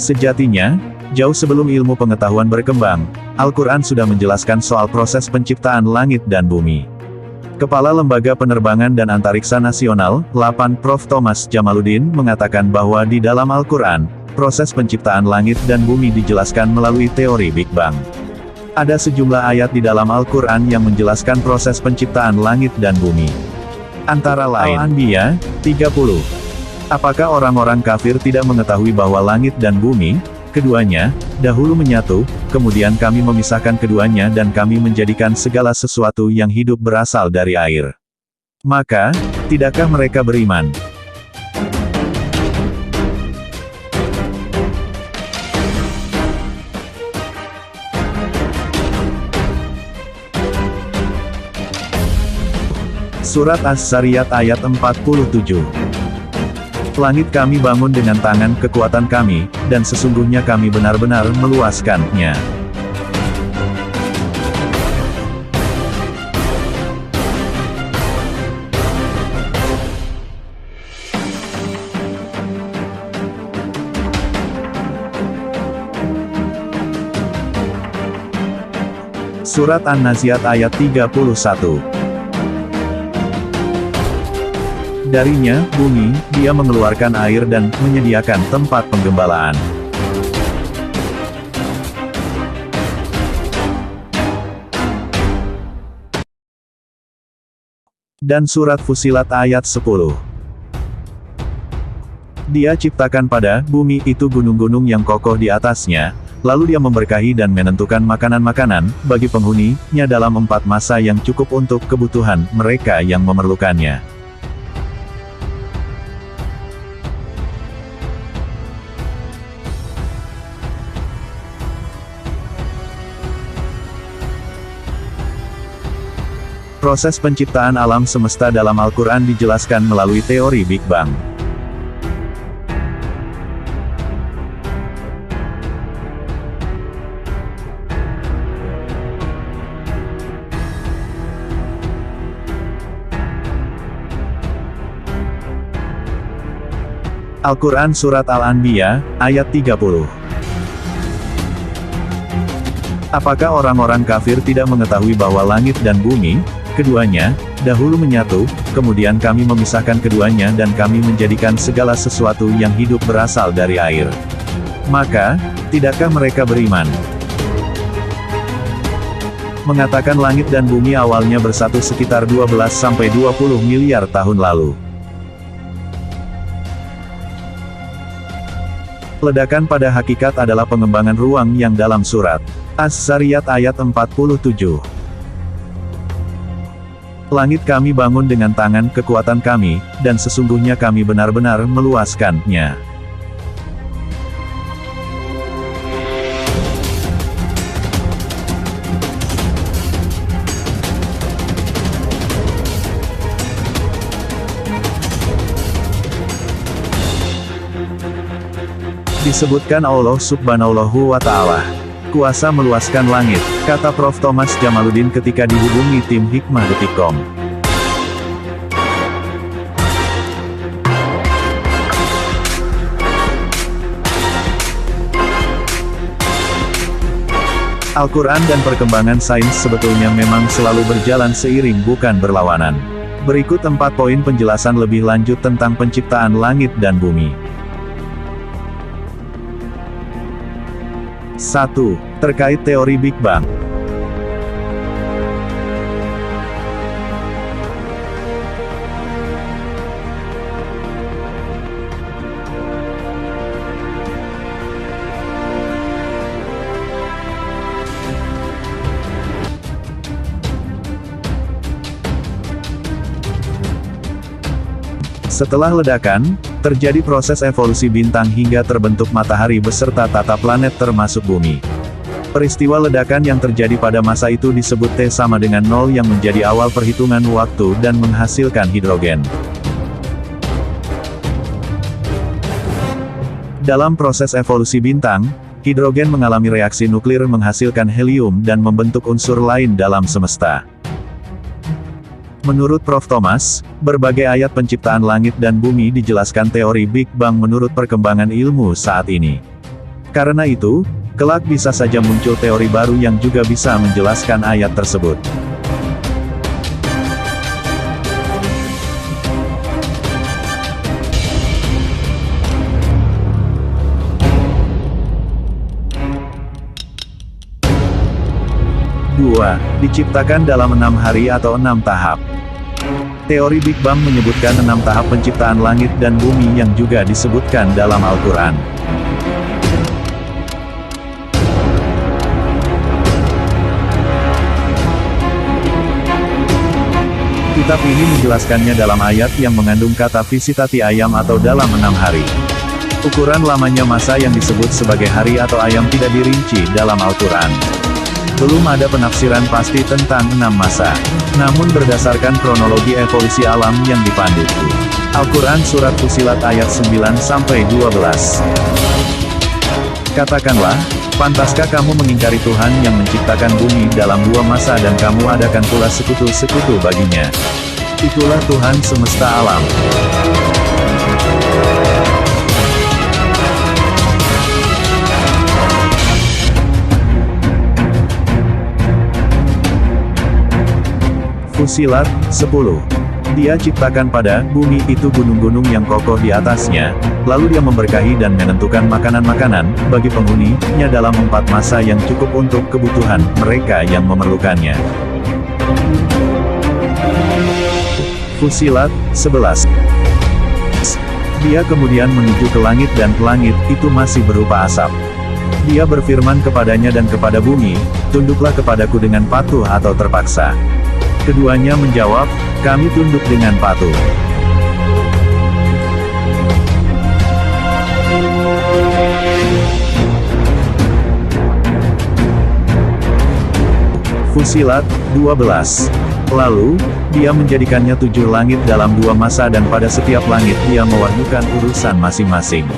Sejatinya, jauh sebelum ilmu pengetahuan berkembang, Al-Quran sudah menjelaskan soal proses penciptaan langit dan bumi. Kepala Lembaga Penerbangan dan Antariksa Nasional, LAPAN, Prof. Thomas Jamaluddin, mengatakan bahwa di dalam Al-Quran, proses penciptaan langit dan bumi dijelaskan melalui teori Big Bang. Ada sejumlah ayat di dalam Al-Quran yang menjelaskan proses penciptaan langit dan bumi. Antara lain, Al-Anbiya 30. Apakah orang-orang kafir tidak mengetahui bahwa langit dan bumi, keduanya, dahulu menyatu, kemudian kami memisahkan keduanya dan kami menjadikan segala sesuatu yang hidup berasal dari air. Maka, tidakkah mereka beriman? Surat Az-Zariyat ayat 47. Langit kami bangun dengan tangan kekuatan kami, dan sesungguhnya kami benar-benar meluaskannya. Surat An-Nazi'at ayat 31. Darinya, bumi, dia mengeluarkan air dan menyediakan tempat penggembalaan. Dan surat Fussilat ayat 10. Dia ciptakan pada bumi itu gunung-gunung yang kokoh di atasnya, lalu dia memberkahi dan menentukan makanan-makanan bagi penghuninya dalam 4 masa yang cukup untuk kebutuhan mereka yang memerlukannya. Proses penciptaan alam semesta dalam Al-Quran dijelaskan melalui teori Big Bang. Al-Quran Surat Al-Anbiya, ayat 30. Apakah orang-orang kafir tidak mengetahui bahwa langit dan bumi, keduanya, dahulu menyatu, kemudian kami memisahkan keduanya dan kami menjadikan segala sesuatu yang hidup berasal dari air. Maka, tidakkah mereka beriman? Mengatakan langit dan bumi awalnya bersatu sekitar 12-20 miliar tahun lalu. Ledakan pada hakikat adalah pengembangan ruang yang dalam surat Az-Zariyat ayat 47. Langit kami bangun dengan tangan kekuatan kami, dan sesungguhnya kami benar-benar meluaskannya. Disebutkan Allah Subhanahu wa Ta'ala kuasa meluaskan langit, kata Prof. Thomas Jamaluddin ketika dihubungi tim Hikmah.com. Al-Quran dan perkembangan sains sebetulnya memang selalu berjalan seiring bukan berlawanan. Berikut 4 poin penjelasan lebih lanjut tentang penciptaan langit dan bumi. 1. Terkait teori Big Bang. Setelah ledakan, terjadi proses evolusi bintang hingga terbentuk matahari beserta tata planet termasuk bumi. Peristiwa ledakan yang terjadi pada masa itu disebut T sama dengan 0 yang menjadi awal perhitungan waktu dan menghasilkan hidrogen. Dalam proses evolusi bintang, hidrogen mengalami reaksi nuklir menghasilkan helium dan membentuk unsur lain dalam semesta. Menurut Prof. Thomas, berbagai ayat penciptaan langit dan bumi dijelaskan teori Big Bang menurut perkembangan ilmu saat ini. Karena itu, kelak bisa saja muncul teori baru yang juga bisa menjelaskan ayat tersebut. Dua, diciptakan dalam 6 hari atau 6 tahap. Teori Big Bang menyebutkan 6 tahap penciptaan langit dan bumi yang juga disebutkan dalam Al-Quran. Kitab ini menjelaskannya dalam ayat yang mengandung kata visitati ayam atau dalam 6 hari. Ukuran lamanya masa yang disebut sebagai hari atau ayam tidak dirinci dalam Al-Quran. Belum ada penafsiran pasti tentang 6 masa. Namun berdasarkan kronologi evolusi alam yang dipandu Al-Quran Surat Fussilat ayat 9-12. Katakanlah, pantaskah kamu mengingkari Tuhan yang menciptakan bumi dalam 2 masa dan kamu adakan pula sekutu-sekutu baginya? Itulah Tuhan semesta alam. Fussilat 10. Dia ciptakan pada bumi itu gunung-gunung yang kokoh di atasnya, lalu dia memberkahi dan menentukan makanan-makanan bagi penghuninya dalam 4 masa yang cukup untuk kebutuhan mereka yang memerlukannya. Fussilat 11. Dia kemudian menuju ke langit dan langit itu masih berupa asap. Dia berfirman kepadanya dan kepada bumi, tunduklah kepadaku dengan patuh atau terpaksa. Keduanya menjawab, kami tunduk dengan patuh. Fussilat 12. Lalu, dia menjadikannya 7 langit dalam 2 masa dan pada setiap langit dia mewahyukan urusan masing-masing.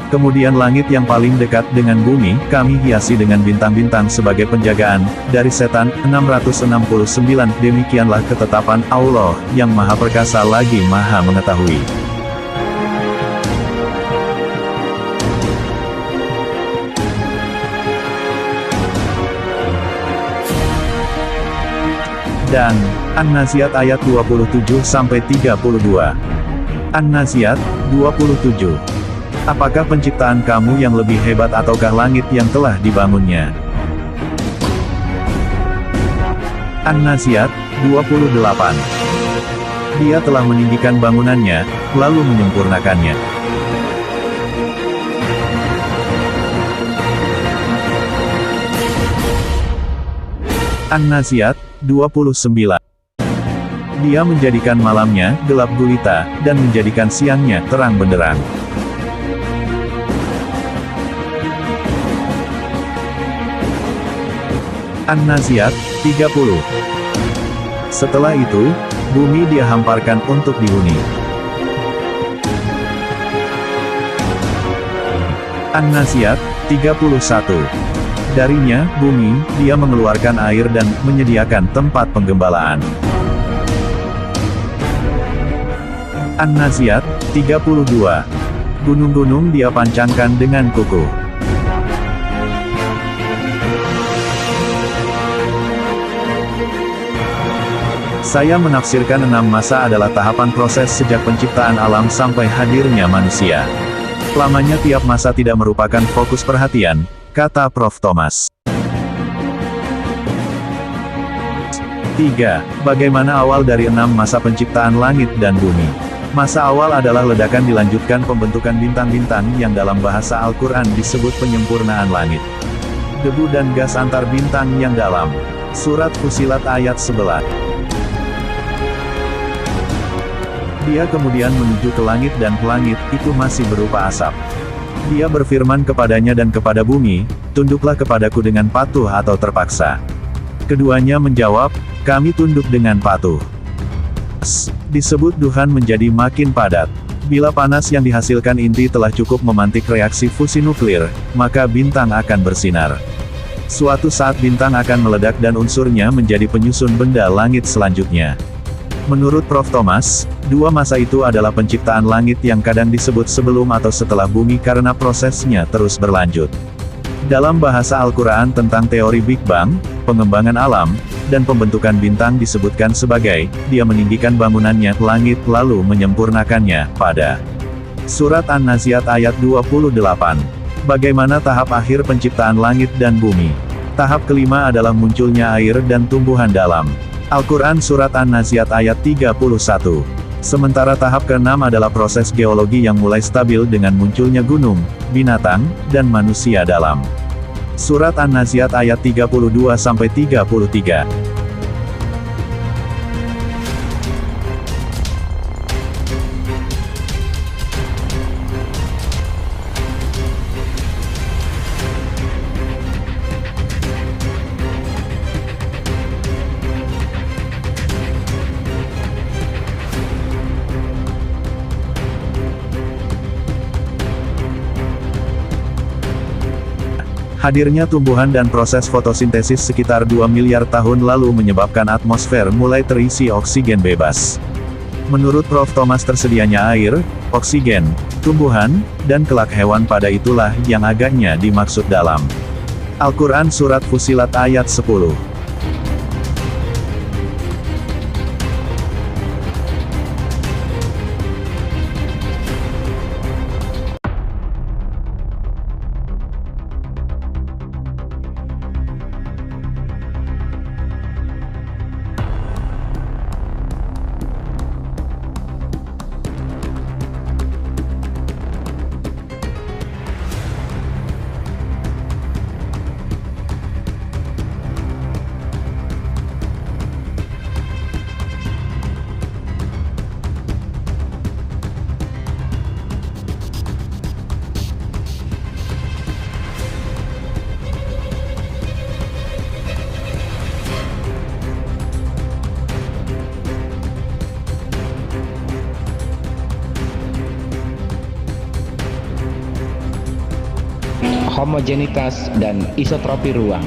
Kemudian langit yang paling dekat dengan bumi, kami hiasi dengan bintang-bintang sebagai penjagaan, dari setan, 669, demikianlah ketetapan Allah, yang maha perkasa lagi maha mengetahui. Dan, An-Naziat ayat 27-32. An-Naziat, 27. Apakah penciptaan kamu yang lebih hebat ataukah langit yang telah dibangunnya? An-Naziat, 28. Dia telah meninggikan bangunannya, lalu menyempurnakannya. An-Naziat, 29. Dia menjadikan malamnya gelap gulita, dan menjadikan siangnya terang benderang. An-Naziat, 30. Setelah itu, bumi dia hamparkan untuk dihuni. An-Naziat, 31. Darinya, bumi, dia mengeluarkan air dan menyediakan tempat penggembalaan. An-Naziat, 32. Gunung-gunung dia pancangkan dengan kukuh. Saya menafsirkan 6 masa adalah tahapan proses sejak penciptaan alam sampai hadirnya manusia. Lamanya tiap masa tidak merupakan fokus perhatian, kata Prof. Thomas. 3. Bagaimana awal dari 6 masa penciptaan langit dan bumi? Masa awal adalah ledakan dilanjutkan pembentukan bintang-bintang yang dalam bahasa Al-Quran disebut penyempurnaan langit. Debu dan gas antar bintang yang dalam. Surat Fussilat ayat 11. Dia kemudian menuju ke langit dan langit itu masih berupa asap. Dia berfirman kepadanya dan kepada bumi, tunduklah kepadaku dengan patuh atau terpaksa. Keduanya menjawab, kami tunduk dengan patuh. Disebut duhan menjadi makin padat. Bila panas yang dihasilkan inti telah cukup memantik reaksi fusi nuklir, maka bintang akan bersinar. Suatu saat bintang akan meledak dan unsurnya menjadi penyusun benda langit selanjutnya. Menurut Prof. Thomas, 2 masa itu adalah penciptaan langit yang kadang disebut sebelum atau setelah bumi karena prosesnya terus berlanjut. Dalam bahasa Al-Quran tentang teori Big Bang, pengembangan alam, dan pembentukan bintang disebutkan sebagai, dia meninggikan bangunannya ke langit lalu menyempurnakannya, pada Surat An-Nazi'at ayat 28. Bagaimana tahap akhir penciptaan langit dan bumi? Tahap kelima adalah munculnya air dan tumbuhan dalam. Al-Quran Surat An-Nazi'at ayat 31. Sementara tahap keenam adalah proses geologi yang mulai stabil dengan munculnya gunung, binatang, dan manusia dalam. Surat An-Nazi'at ayat 32-33. Hadirnya tumbuhan dan proses fotosintesis sekitar 2 miliar tahun lalu menyebabkan atmosfer mulai terisi oksigen bebas. Menurut Prof. Thomas tersedianya air, oksigen, tumbuhan, dan kelak hewan pada itulah yang agaknya dimaksud dalam Al-Quran Surat Fussilat ayat 10. Homogenitas dan isotropi ruang.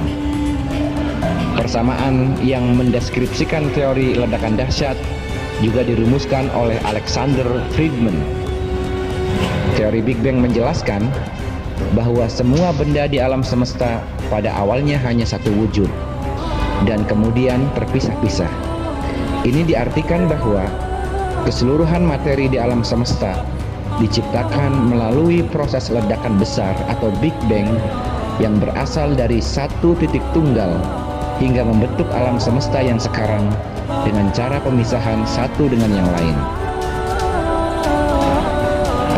Persamaan yang mendeskripsikan teori ledakan dahsyat juga dirumuskan oleh Alexander Friedman. Teori Big Bang menjelaskan bahwa semua benda di alam semesta pada awalnya hanya satu wujud dan kemudian terpisah-pisah. Ini diartikan bahwa keseluruhan materi di alam semesta diciptakan melalui proses ledakan besar atau Big Bang yang berasal dari satu titik tunggal hingga membentuk alam semesta yang sekarang dengan cara pemisahan satu dengan yang lain.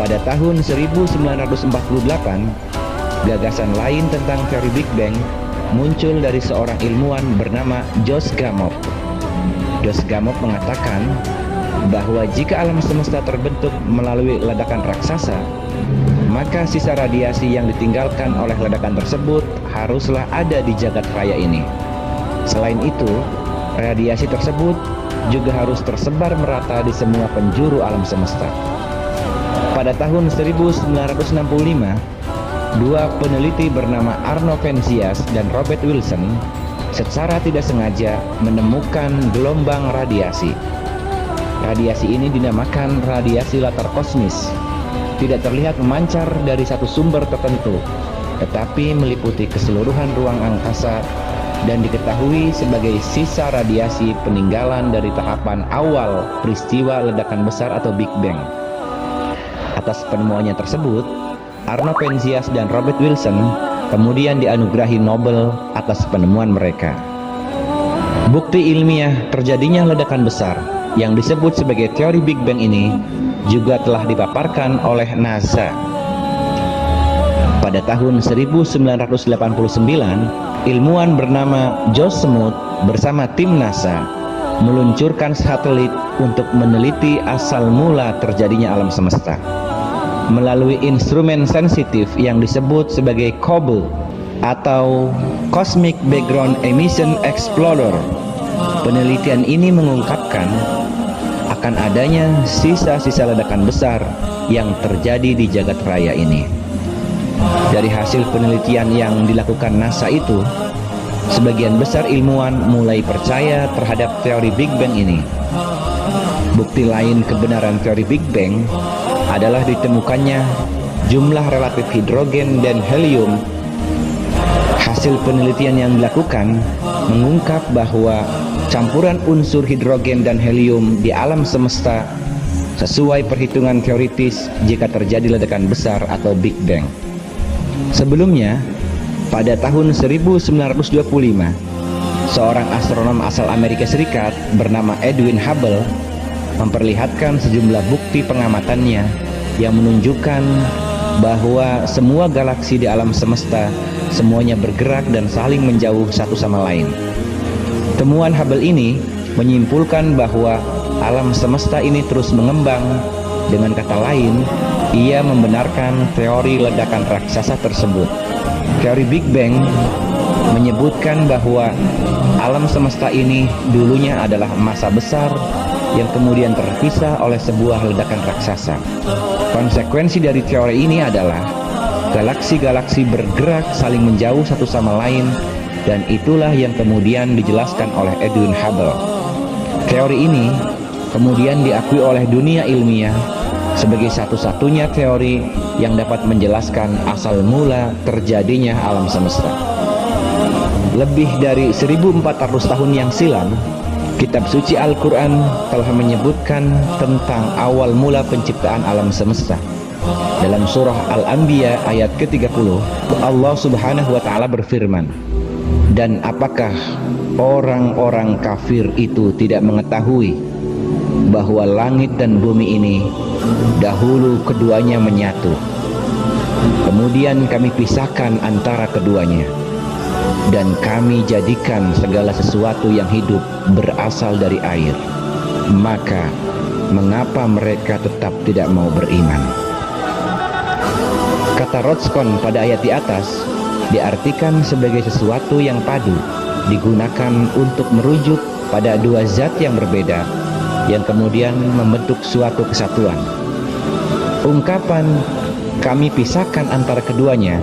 Pada tahun 1948, gagasan lain tentang teori Big Bang muncul dari seorang ilmuwan bernama Joseph Gamow. Joseph Gamow mengatakan bahwa jika alam semesta terbentuk melalui ledakan raksasa, maka sisa radiasi yang ditinggalkan oleh ledakan tersebut haruslah ada di jagat raya ini. Selain itu, radiasi tersebut juga harus tersebar merata di semua penjuru alam semesta. Pada tahun 1965, dua peneliti bernama Arno Penzias dan Robert Wilson secara tidak sengaja menemukan gelombang radiasi. Radiasi ini dinamakan radiasi latar kosmis. Tidak terlihat memancar dari satu sumber tertentu, tetapi meliputi keseluruhan ruang angkasa dan diketahui sebagai sisa radiasi peninggalan dari tahapan awal peristiwa ledakan besar atau Big Bang. Atas penemuannya tersebut, Arno Penzias dan Robert Wilson kemudian dianugerahi Nobel atas penemuan mereka. Bukti ilmiah terjadinya ledakan besar yang disebut sebagai teori Big Bang ini juga telah dipaparkan oleh NASA. Pada tahun 1989, ilmuwan bernama Josh Smoot bersama tim NASA meluncurkan satelit untuk meneliti asal mula terjadinya alam semesta. Melalui instrumen sensitif yang disebut sebagai COBE atau Cosmic Background Emission Explorer, penelitian ini mengungkapkan akan adanya sisa-sisa ledakan besar yang terjadi di jagat raya ini. Dari hasil penelitian yang dilakukan NASA itu, sebagian besar ilmuwan mulai percaya terhadap teori Big Bang ini. Bukti lain kebenaran teori Big Bang adalah ditemukannya jumlah relatif hidrogen dan helium Hasil penelitian yang dilakukan mengungkap bahwa campuran unsur hidrogen dan helium di alam semesta sesuai perhitungan teoritis jika terjadi ledakan besar atau Big Bang. Sebelumnya, pada tahun 1925, seorang astronom asal Amerika Serikat bernama Edwin Hubble memperlihatkan sejumlah bukti pengamatannya yang menunjukkan bahwa semua galaksi di alam semesta semuanya bergerak dan saling menjauh satu sama lain. Temuan Hubble ini menyimpulkan bahwa alam semesta ini terus mengembang. Dengan kata lain, ia membenarkan teori ledakan raksasa tersebut. Teori Big Bang menyebutkan bahwa alam semesta ini dulunya adalah massa besar yang kemudian terpisah oleh sebuah ledakan raksasa. Konsekuensi dari teori ini adalah galaksi-galaksi bergerak saling menjauh satu sama lain, dan itulah yang kemudian dijelaskan oleh Edwin Hubble. Teori ini kemudian diakui oleh dunia ilmiah sebagai satu-satunya teori yang dapat menjelaskan asal mula terjadinya alam semesta. Lebih dari 1400 tahun yang silam, kitab suci Al-Quran telah menyebutkan tentang awal mula penciptaan alam semesta. Dalam surah Al-Anbiya ayat ke-30, Allah Subhanahu wa Ta'ala berfirman, "Dan apakah orang-orang kafir itu tidak mengetahui bahwa langit dan bumi ini dahulu keduanya menyatu, kemudian kami pisahkan antara keduanya, dan kami jadikan segala sesuatu yang hidup berasal dari air. Maka mengapa mereka tetap tidak mau beriman?" Kata Rodskon pada ayat di atas diartikan sebagai sesuatu yang padu, digunakan untuk merujuk pada dua zat yang berbeda yang kemudian membentuk suatu kesatuan. Ungkapan "kami pisahkan antara keduanya"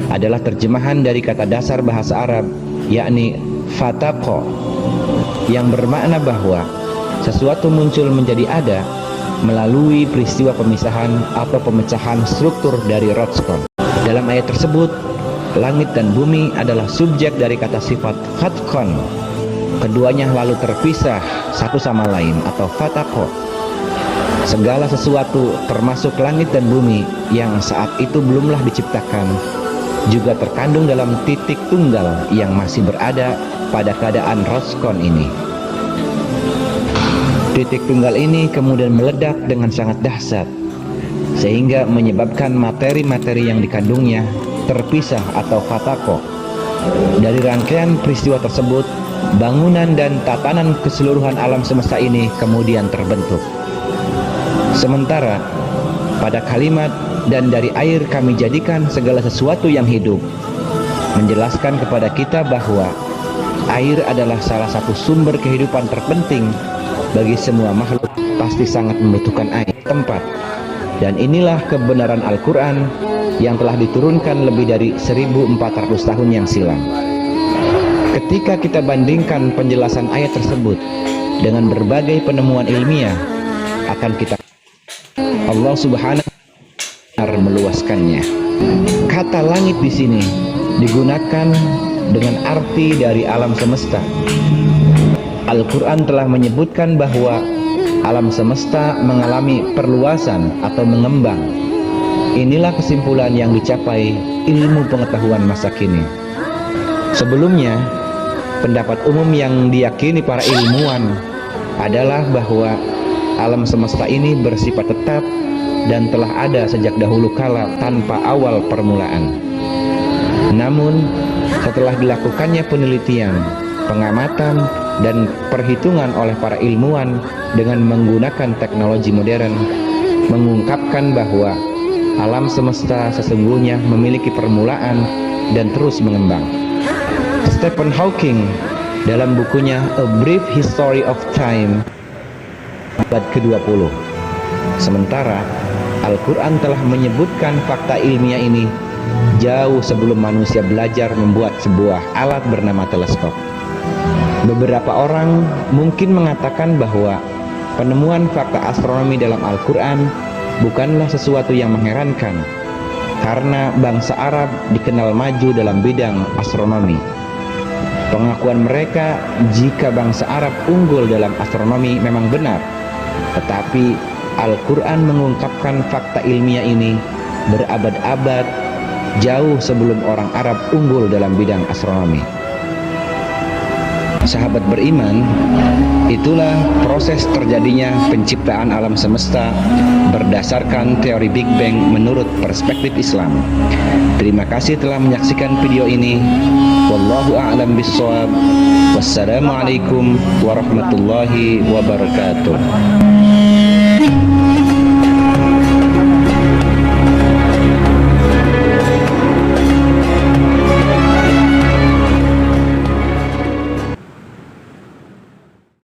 adalah terjemahan dari kata dasar bahasa Arab, yakni fataqo, yang bermakna bahwa sesuatu muncul menjadi ada melalui peristiwa pemisahan atau pemecahan struktur dari Rodskon. Dalam ayat tersebut, langit dan bumi adalah subjek dari kata sifat fatkon. Keduanya lalu terpisah satu sama lain atau fataqo. Segala sesuatu termasuk langit dan bumi yang saat itu belumlah diciptakan juga terkandung dalam titik tunggal yang masih berada pada keadaan Rodskon ini. Titik tunggal ini kemudian meledak dengan sangat dahsyat sehingga menyebabkan materi-materi yang dikandungnya terpisah atau fataqo. Dari rangkaian peristiwa tersebut, bangunan dan tatanan keseluruhan alam semesta ini kemudian terbentuk. Sementara pada kalimat "dan dari air kami jadikan segala sesuatu yang hidup" menjelaskan kepada kita bahwa air adalah salah satu sumber kehidupan terpenting bagi semua makhluk, pasti sangat membutuhkan air, tempat. Dan inilah kebenaran Al-Quran yang telah diturunkan lebih dari 1400 tahun yang silam. Ketika kita bandingkan penjelasan ayat tersebut dengan berbagai penemuan ilmiah, akan kita Allah Subhanahu wa Ta'ala meluaskannya. Kata langit di sini digunakan dengan arti dari alam semesta. Al-Quran telah menyebutkan bahwa alam semesta mengalami perluasan atau mengembang. Inilah kesimpulan yang dicapai ilmu pengetahuan masa kini. Sebelumnya, pendapat umum yang diyakini para ilmuwan adalah bahwa alam semesta ini bersifat tetap dan telah ada sejak dahulu kala tanpa awal permulaan. Namun, setelah dilakukannya penelitian, pengamatan, dan perhitungan oleh para ilmuwan dengan menggunakan teknologi modern, mengungkapkan bahwa alam semesta sesungguhnya memiliki permulaan dan terus mengembang. Stephen Hawking dalam bukunya A Brief History of Time abad ke-20. Sementara Al-Quran telah menyebutkan fakta ilmiah ini jauh sebelum manusia belajar membuat sebuah alat bernama teleskop. Beberapa orang mungkin mengatakan bahwa penemuan fakta astronomi dalam Al-Quran bukanlah sesuatu yang mengherankan, karena bangsa Arab dikenal maju dalam bidang astronomi. Pengakuan mereka jika bangsa Arab unggul dalam astronomi memang benar, tetapi Al-Quran mengungkapkan fakta ilmiah ini berabad-abad jauh sebelum orang Arab unggul dalam bidang astronomi. Sahabat beriman, itulah proses terjadinya penciptaan alam semesta berdasarkan teori Big Bang menurut perspektif Islam. Terima kasih telah menyaksikan video ini. Wallahu a'lam bishshawab. Wassalamualaikum warahmatullahi wabarakatuh.